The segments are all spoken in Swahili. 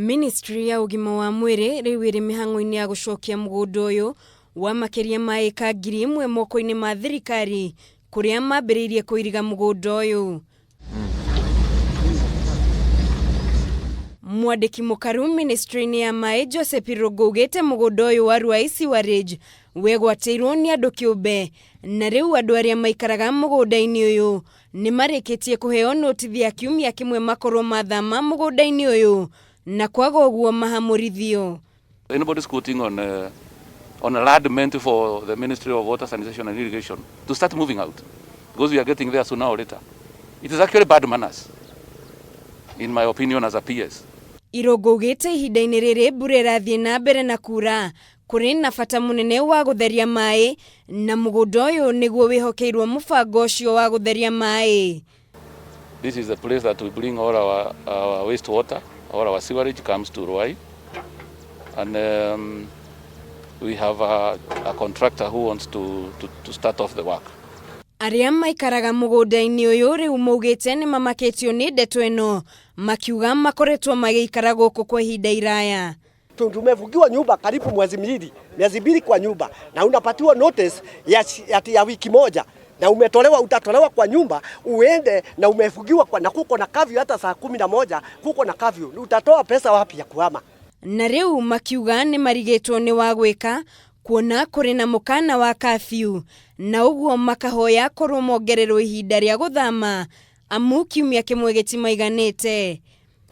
Ministry ya ugima wa mwiri riu iri mihango-ini ya gucokia mugunda uyu wa makiria ma eka 1,000 moko-ini ma thirikari kuria mambiriirie kuiriga mugunda uyu. Mwandiki mukaru ministry-ini ya mai Joseph Rogogete mugunda uyu wa Ruai sewerage wegwatirwo ni andu kiumbe, na riu andu aria maikaraga mugunda-ini uyu ni marikitie kuheo notithi ya kiumia kimwe makorwo mathama mugunda-ini uyu na kwaga uguo mahamurithio. Anybody's quoting on a land meant for the Ministry of Water, Sanitation and Irrigation to start moving out, because we are getting there sooner or later. It is actually bad manners, in my opinion, as a PS. Irogogete ihinda-ini riri mbura irathie na mbere na kura, kuri na bata munene wa gutheria mai, na mugunda uyu niguo wihokeirwo mubango ucio wa gutheria mai. This is the place that we bring all our wastewater. All our sewerage comes to Ruai, and we have a contractor who wants to start off the work. Aria maikaraga mugunda-ini uyu riu maugite ni mamaketio ni ndeto ino, makiuga makoretwo magikara guku kwa ihinda iraya. Tumefungiwa nyumba karibu miezi mbili kwa nyumba, na unapatiwa notice ya wiki moja, na utatolewa kwa nyumba uende, na umefungiwa kwa, na kuko na kavyu hata saa 11 kuko na kavyu. Utatoa pesa wapi ya kuhama? Na riu makiuga ni marigitwo ni wa gwika kuona kuri na mukana wa kafyu, na uguo makahoya korwo mongererwo ihinda ria guthama amu kiumia kimwe gitimaiganite.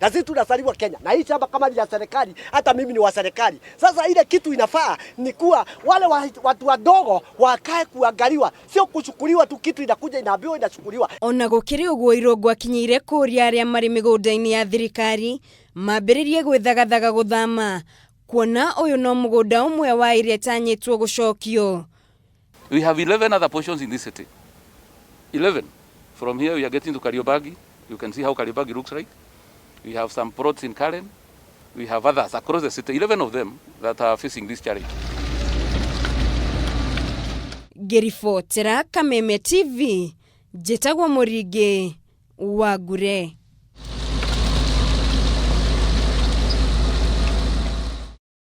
Na sisi tunasaliwa Kenya, na hii chamba kama ni ya serikali, hata mimi ni wa serikali. Sasa ile kitu inafaa ni kuwa wale watu wadogo wakae kuangaliwa, sio kuchukuliwa tu, kitu inakuja inaambiwa inachukuliwa. Ona gukiri uguo Irogo akinyire kuria aria mari migunda-ini ya thirikari mambiririe gwithagathaga guthama, kuona uyu no mugunda umwe wa iria tanyitwo gucokio. We have 11 other portions in this city. 11. From here we are getting to Kariobangi. You can see how Kariobangi looks like. We have some plots in Karen. We have others across the city, 11 of them that are facing this challenge. Gerifotera Kameme TV, Jetagwa Morige, Wagure.